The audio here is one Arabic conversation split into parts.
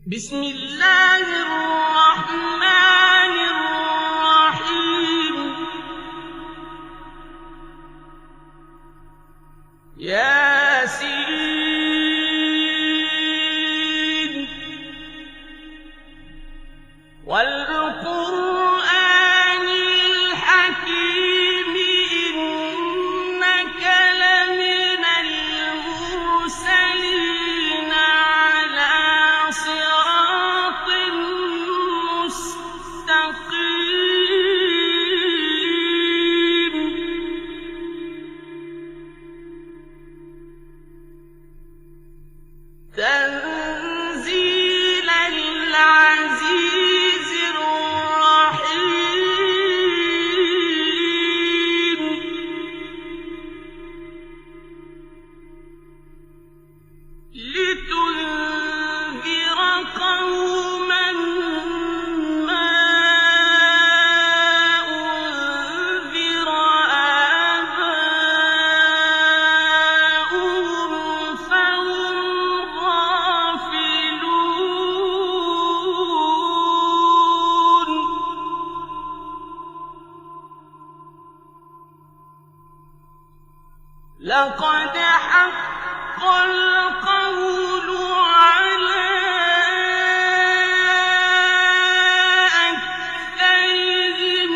بسم الله الرحمن الرحيم ياسين والقرآن الحكيم إنك لمن المرسلين على صراط مستقيم تنزيل العزيز الرحيم لتنذر قوما ما أنذر آباؤهم فهم غافلون لقد حق القول على أكثرهم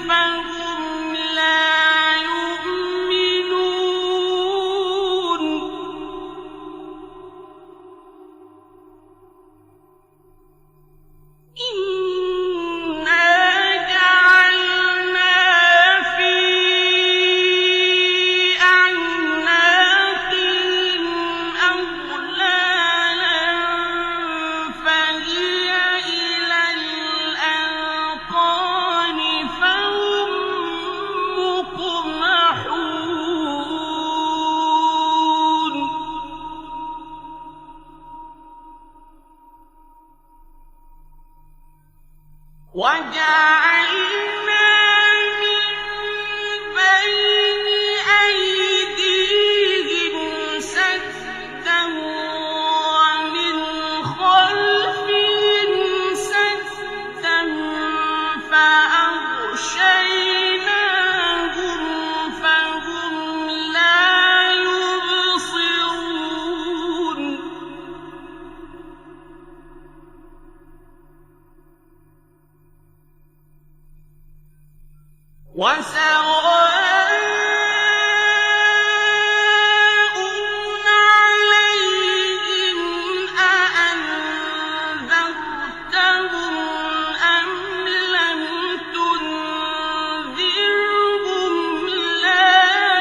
فهم لا يؤمنون إنا جعلنا في أعناقهم أغلالا فهي إلى الأذقان فهم مقمحون وجعلنا من بين أيديهم سدا ومن خلفهم سدا فأغشيناهم فهم لا يبصرون وسواء عليهم أأنذرتهم أم لم تنذرهم لا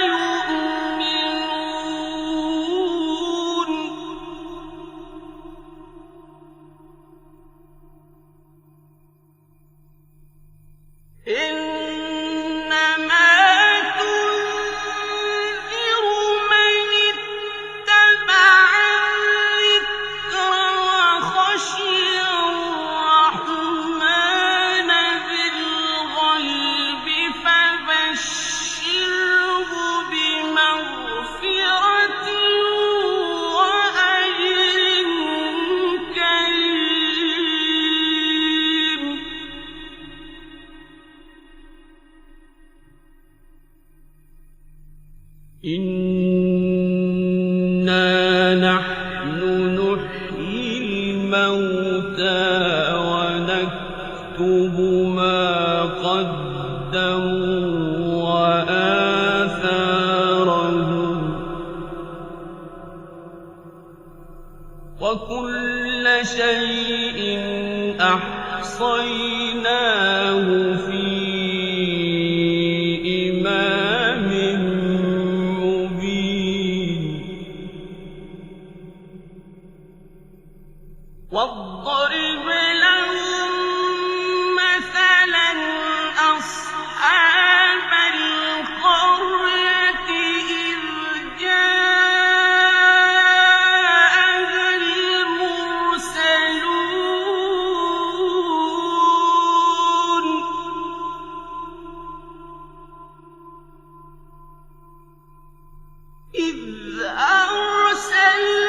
يؤمنون إنما تنذر من اتبع الذكر وخشي الرحمن بالغيب فبشره بمغفرة وأجر كريم إنا نحن نحيي الموتى ونكتب ما قدموا وآثارهم وكل شيء أحصيناه في إمام مبين واضرب لهم مثلا أصحاب القرية إذ جاءها المرسلون إذ أرسلنا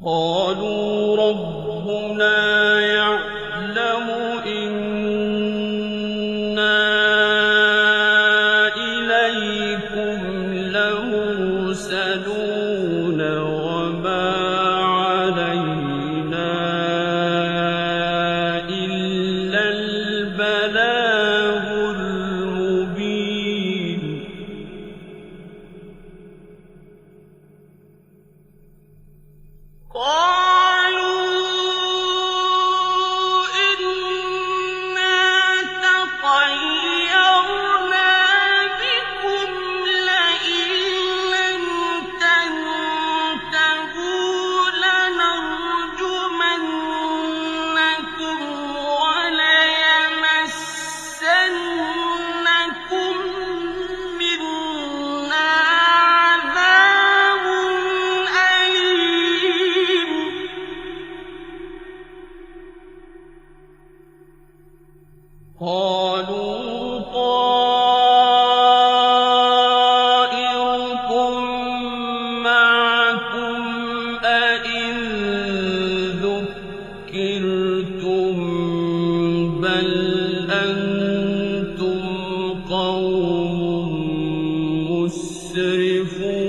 قالوا ربنا يعلم إنا إليكم لمرسلون وما علينا إلا البلاغ المبين قالوا إنا تطيرنا بكم لئن لم تنتهوا لنرجمنكم وليمسنكم منا عذاب أليم قالوا طائركم معكم أئن ذكرتم بل أنتم قوم مسرفون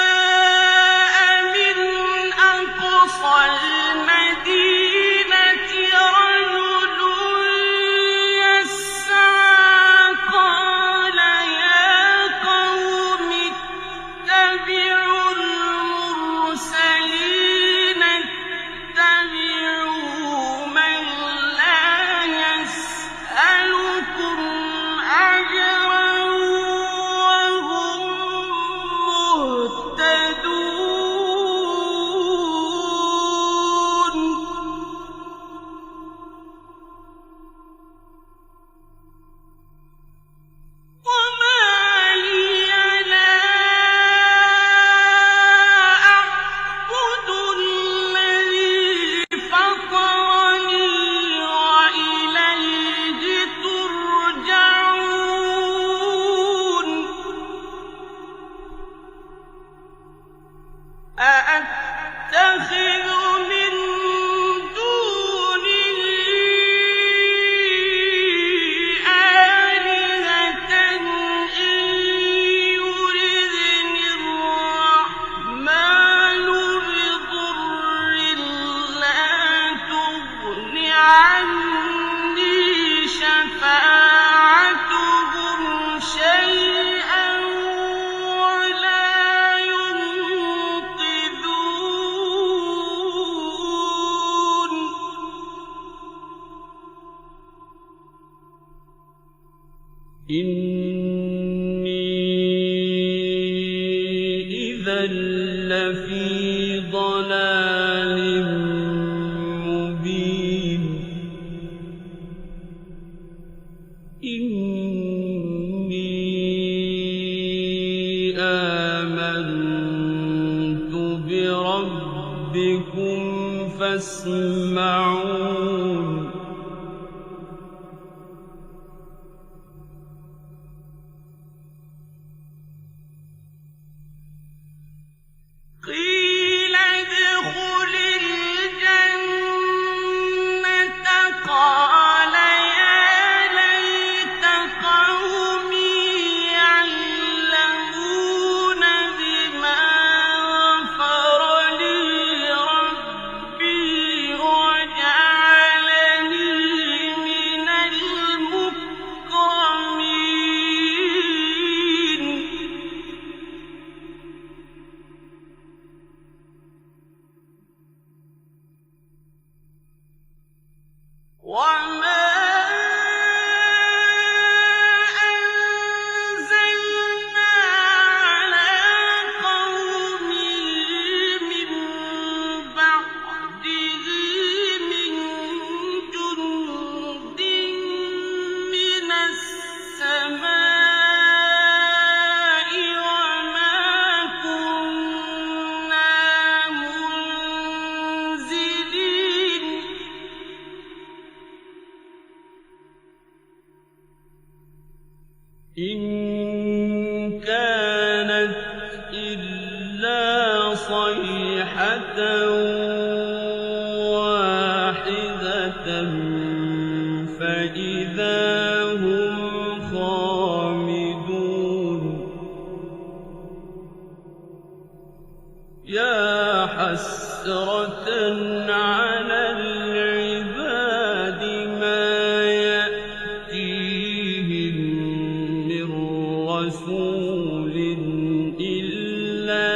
وجاء من أقصى المدينة رجل يسعى قال يا قوم اتبعوا المرسلين اتبعوا من لا يسألكم أجرا وهم مهتدون وما لي لا أعبد الذي فطرني وإليه ترجعون أأتخذ من دونه آلهة إن يردني الرحمن بضر لا تغن عني شفاعتهم شيئا ولا ينقذون إني إذا لفي ضلال مبين إني آمنت بربكم فاسمعون قيل ادخل الجنة قال يا ليت قومي يعلمون بما غفر لي ربي وجعلني من المكرمين وما أنزلنا على قومه من بعده من جند من السماء وما كنا منزلين إِن كَانَتْ إِلَّا صَيْحَةً وَاحِدَةً فَإِذَا هُمْ خَامِدُونَ يَا حَسْرَةً عَلَى الْعِبَادِ مَا يَأْتِيهِم مِّن رَّسُولٍ إِلَّا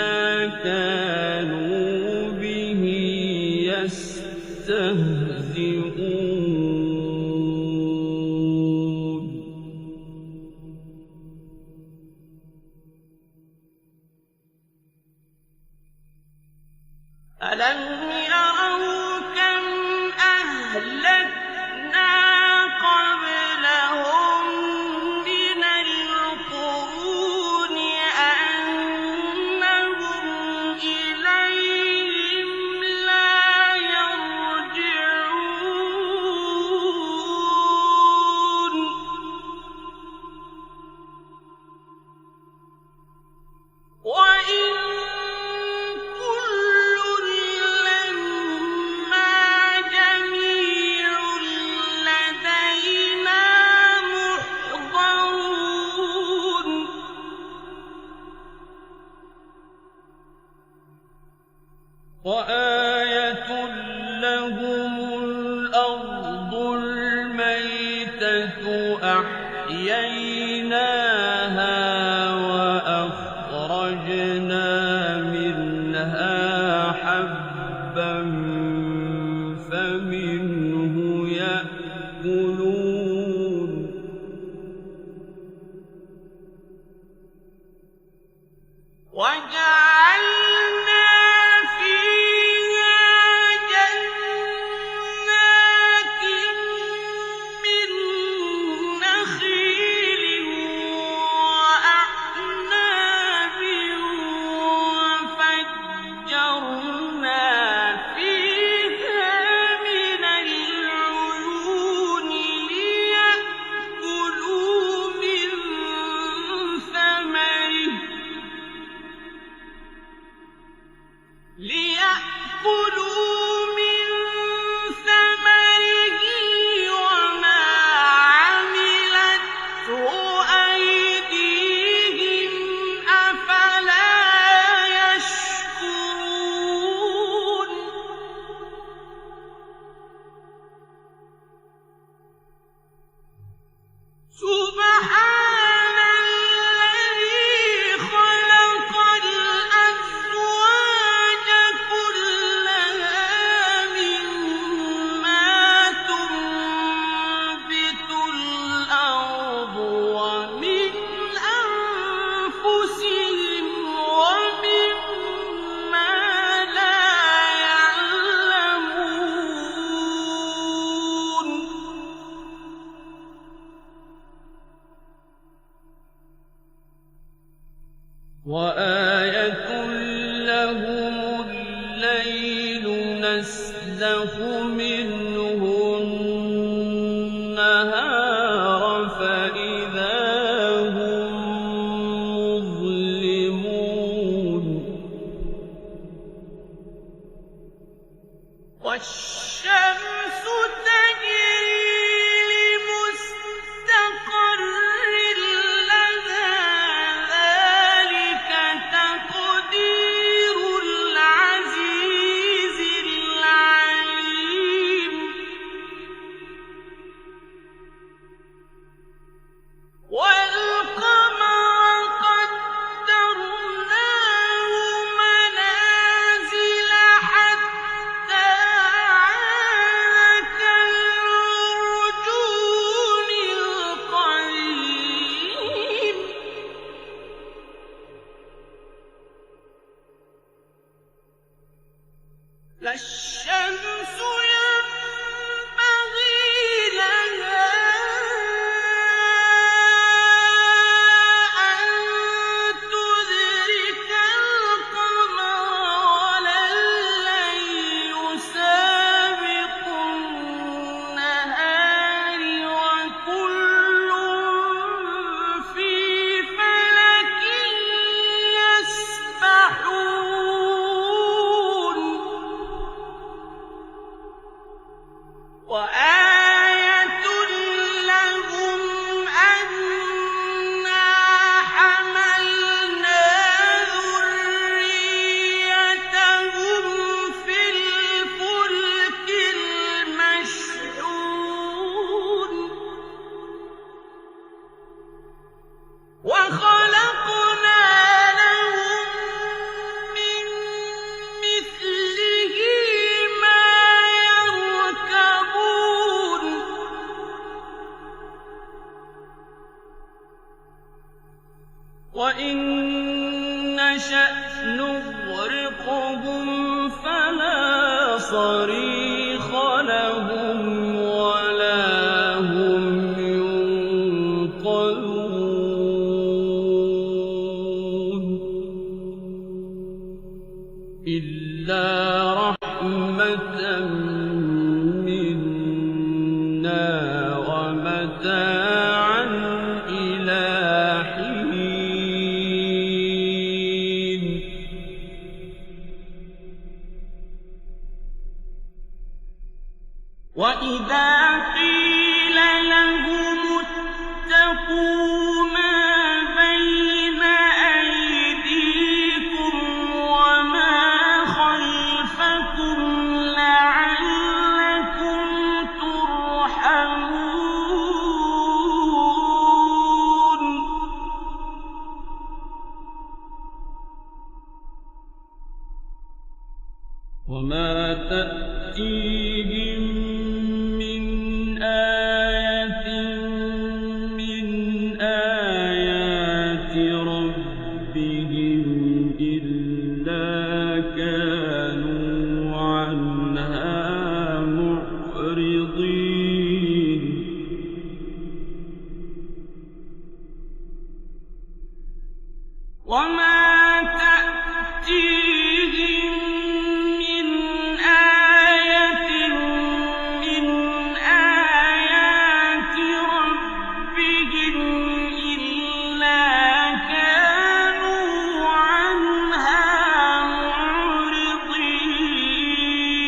كَانُوا بِهِ يَسْتَهْزِئُونَ أَلَمْ يَرَوْا كَمْ أَهْلَكْنَا قَبْلَهُم مِّنَ الْقُرُونِ أَنَّهُمْ إِلَيْهِمْ لَا يَرْجِعُونَ وَإِن كُلٌّ لَّمَّا جَمِيعٌ لَّدَيْنَا مُحْضَرُونَ وَآيَةٌ لَّهُمُ الْأَرْضُ الْمَيْتَةُ أَحْيَيْنَاهَا وَأَخْرَجْنَا مِنْهَا حَبًّا فَمِنْهُ يَأْكُلُونَ وَجَعَلْنَا فِيهَا جَنَّاتٍ مِّن نَّخِيلٍ وَأَعْنَابٍ وَفَجَّرْنَا فِيهَا مِنَ الْعُيُونِ لِيَأْكُلُوا مِن ثَمَرِهِ وَمَا عَمِلَتْهُ أَيْدِيهِمْ أَفَلَا يَشْكُرُونَ سُبْحَانَ الَّذِي خَلَقَ الْأَزْوَاجَ كُلَّهَا مِمَّا تُنبِتُ الْأَرْضُ وَمِنْ أَنفُسِهِمْ وَمِمَّا لَا يَعْلَمُونَ وَآيَةٌ لَّهُمُ اللَّيْلُ نَسْلَخُ مِنْهُ النَّهَارَ فَإِذَا هُم مُّظْلِمُونَ وَالشَّمْسُ تَجْرِي لِمُسْتَقَرٍّ لَّهَا ذَلِكَ وإن نشأ نغرقهم فلا صريخ لهم ولا هم ينقذون إلا رحمة منا ومتاعا إلى حين وإذا قيل لهم اتقوا ما بين أيديكم وما خلفكم لعلكم ترحمون وما تأتيهم من آية من آيات ربهم إلا كانوا عنها معرضين وما تأتيهم من آية من آيات ربهم إلا كانوا عنها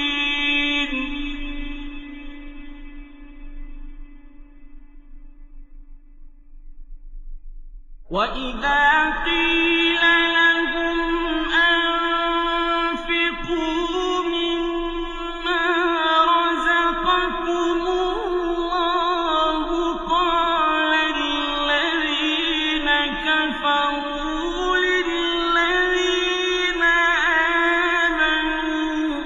معرضين وإذا قيل لهم أنفقوا مما رزقكم الله قال الذين كفروا للذين آمنوا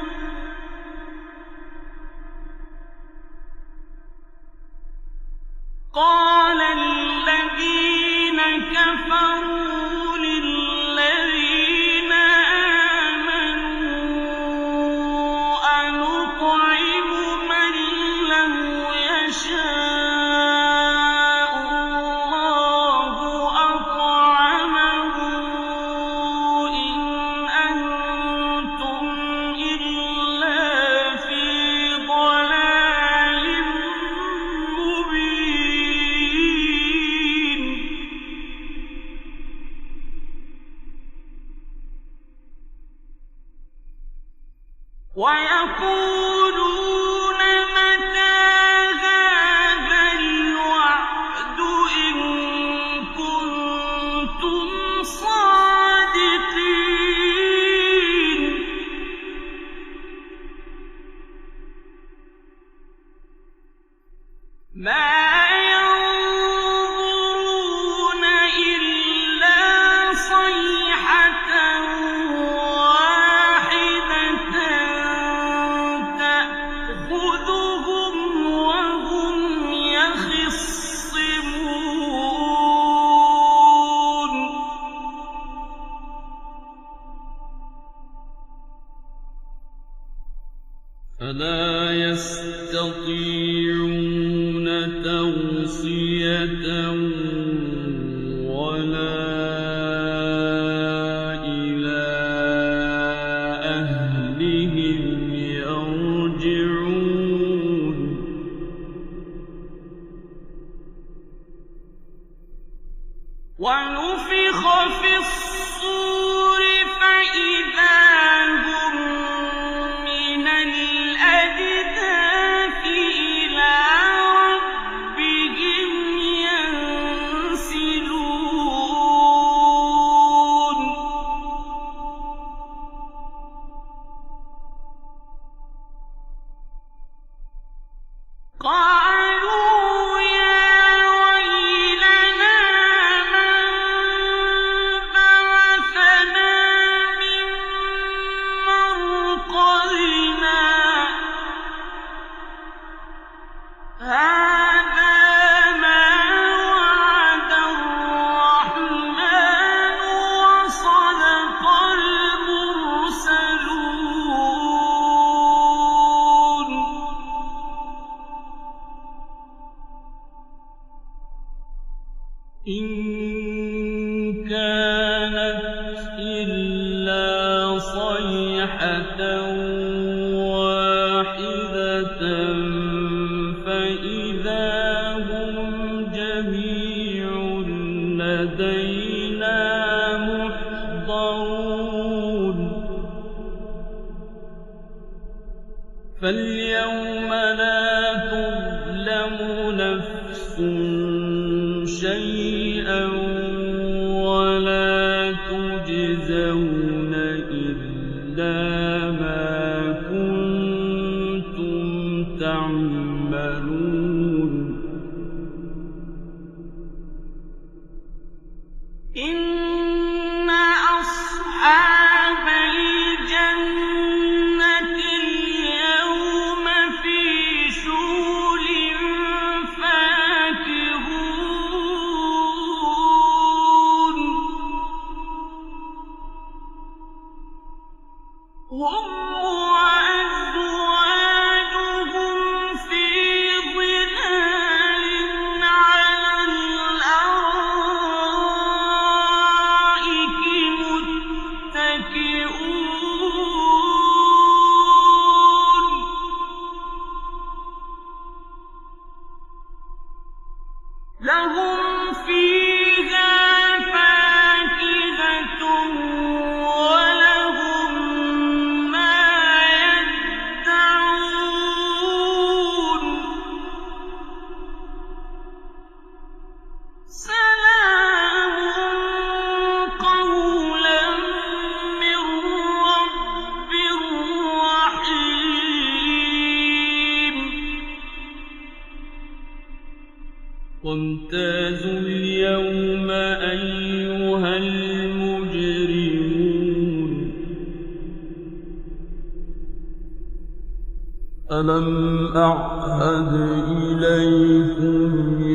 قال الذين كفروا للذين آمنوا أنطعم من لو يشاء الله أطعمه إن أنتم إلا في ضلال مبين ويقولون متى هذا الوعد إن كنتم صادقين ما ينظرون إلا صيحة واحدة تأخذهم وهم يخصمون فلا يستطيعون توصية ولا إلى أهلهم يرجعون ونفخ في الصور فإذا هم من الأجداث إلى ربهم ينسلون قالوا يا ويلنا من بعثنا إِن كَانَتْ إِلَّا صَيْحَةً وَاحِدَةً فَإِذَا هُمْ جَمِيعٌ لَّدَيْنَا مُحْضَرُونَ فَالْيَوْمَ لَا تُظْلَمُ نَفْسٌ شَيْئًا وَلَا تُجْزَوْنَ إِلَّا مَا كُنتُمْ تَعْمَلُونَ إِنَّ أَصْحَابَ الْجَنَّةِ الْيَوْمَ فِي شُغُلٍ فَاكِهُونَ هُمْ وَأَزْوَاجُهُمْ فِي ظِلَالٍ عَلَى الْأَرَائِكِ مُتَّكِئُونَ لَهُمْ فِيهَا فَاكِهَةٌ وَلَهُم مَّا يَدَّعُونَ سَلَامٌ قَوْلًا مِّن رَّبٍّ رَّحِيمٍ وَامْتَازُوا الْيَوْمَ أَيُّهَا الْمُجْرِمُونَ أَلَمْ أَعْهَدْ إِلَيْكُمْ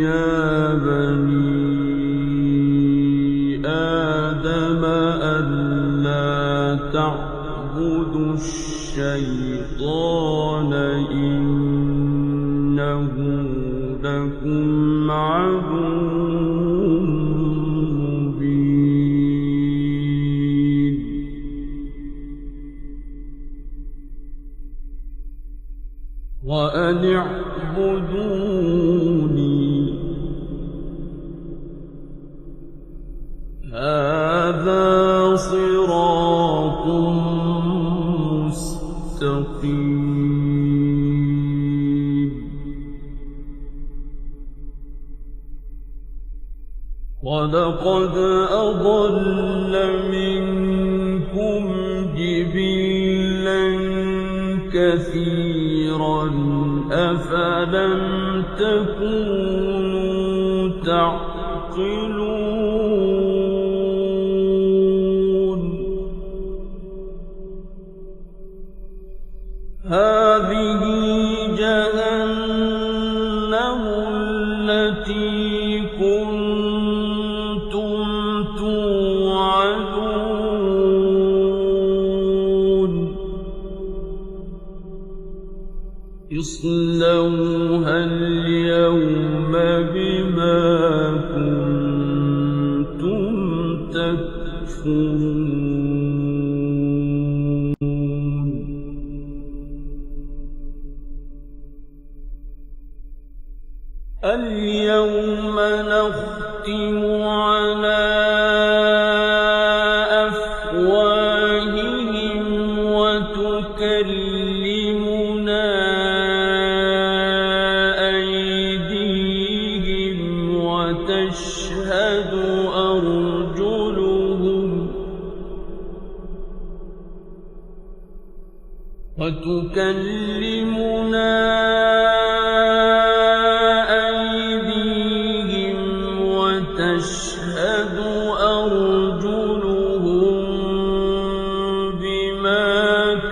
يَا بَنِي آدَمَ أَلَّا تَعْبُدُوا الشَّيْطَانَ إِنَّهُ لَكُمْ عَدُوٌّ مُّبِينٌ وَأَنِ اعْبُدُونِي هَٰذَا صِرَاطٌ مُّسْتَقِيمٌ وَلَقَدْ أَضَلَّ مِنكُمْ جِبِلًّا كَثِيرًا أَفَلَمْ تَكُونُوا تَعْقِلُونَ هَٰذِهِ جَهَنَّمُ الَّتِي كُنتُمْ تُوعَدُونَ اصْلَوْهَا الْيَوْمَ بِمَا كُنتُمْ تَكْفُرُونَ الْيَوْمَ نَخْتِمُ عَلَىٰ أَفْوَاهِهِمْ وَتُكَلِّمُنَا أَيْدِيهِمْ وَتَشْهَدُ أَرْجُلُهُم بِمَا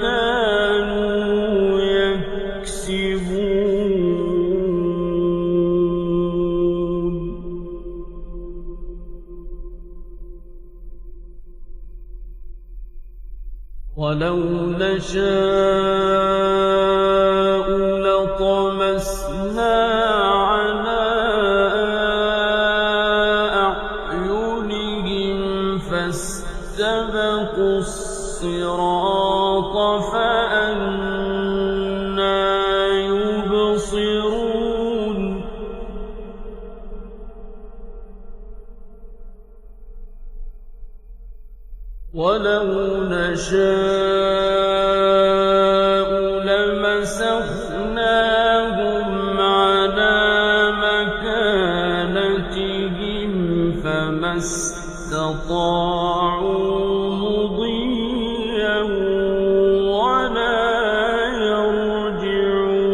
كَانُوا يَكْسِبُونَ وَلَوْ نَشَاءُ لَطَمَسْنَا عَلَىٰ ولو نشاء لمسخناهم على مكانتهم فما استطاعوا مضيا ولا يرجعون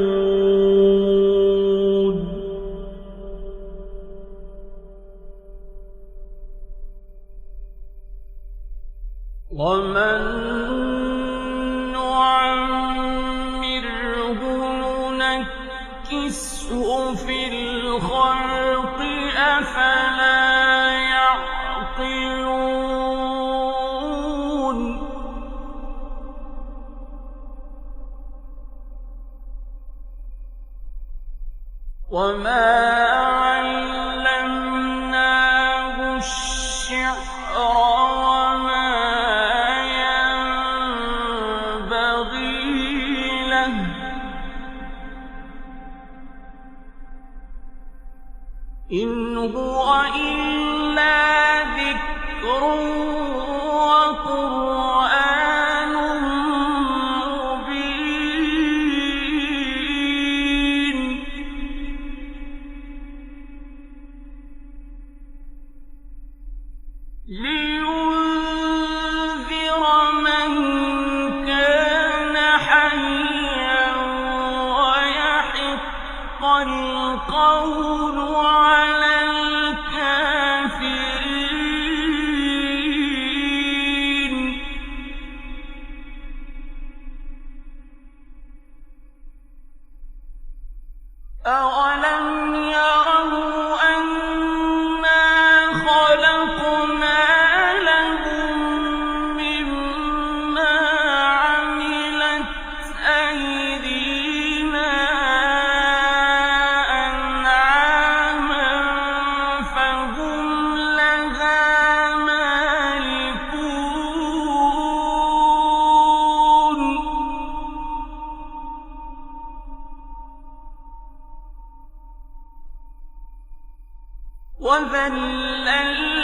ومن نعمره ننكسه في الخلق أفلا يعقلون وما علمناه الشعر وما ينبغي له إن هو إلا ذكر وقرآن مبين لينذر من كان حيا ويحق القول على الكافرين أولم يروا أنا خلقنا لهم مما عملت أيدينا أنعاما فهم لها مالكون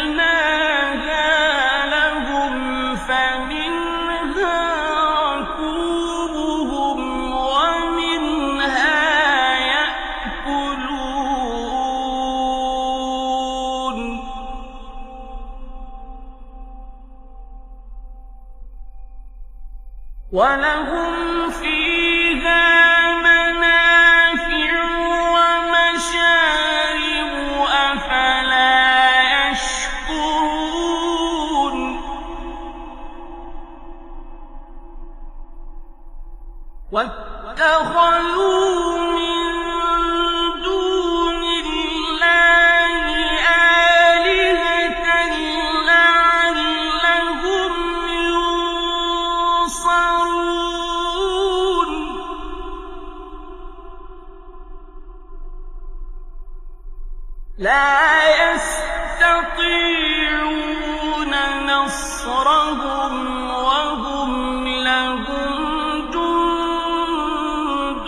وذللناها لهم فمنها ركوبهم ومنها يأكلون ولهم فيها منافع ومشارب أفلا يشكرون واتخذوا من دون الله آلهة لعلهم ينصرون لا يستطيعون نصرهم وهم لهم جند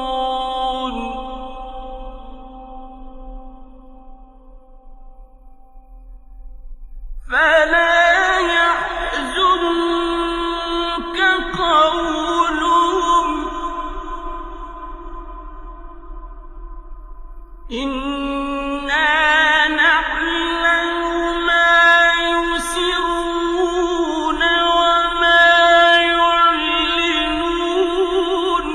محضرون فلا يحزنك قولهم إنا نعلم ما يسرون وما يعلنون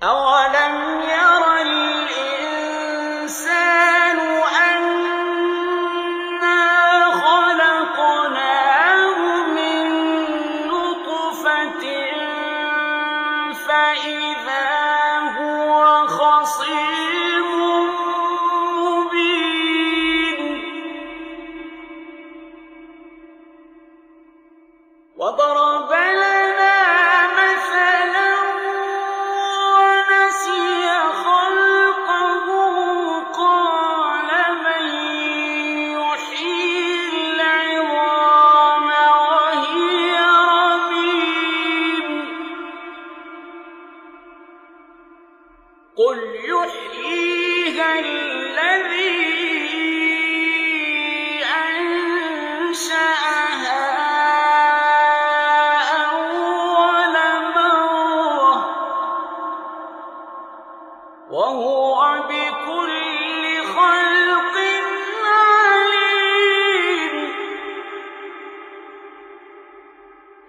أولم ير الإنسان أنا خلقناه من نطفة فإذا هو خصيم مبين وضرب لنا مثلا ونسي خلقه قال من يحيي العظام وهي رميم قل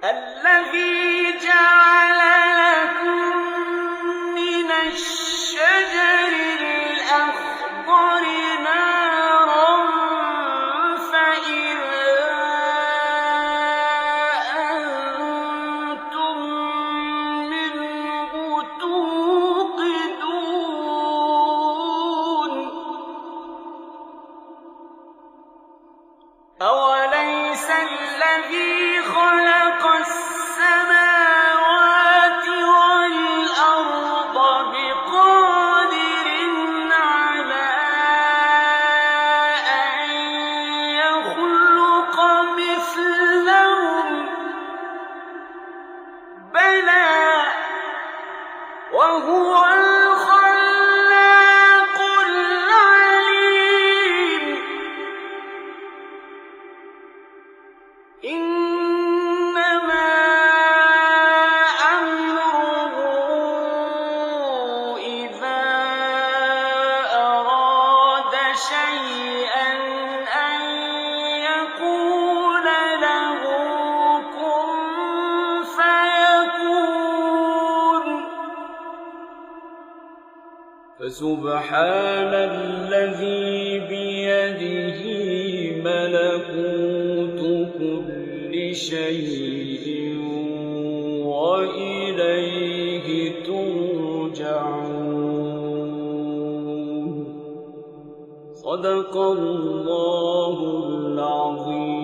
الذي جعل لكم من الشجر الأخضر نارا فإذا أنتم منه توقدون أوليس الذي خلق السماوات والأرض بقادر على أن يخلق مثلهم بلى وهو الخلاق العليم إنما أمره إذا أراد شيئا أن يقول له كن فيكون فسبحان الذي بيده ملكوت كل شيء وإليه ترجعون صدق الله العظيم.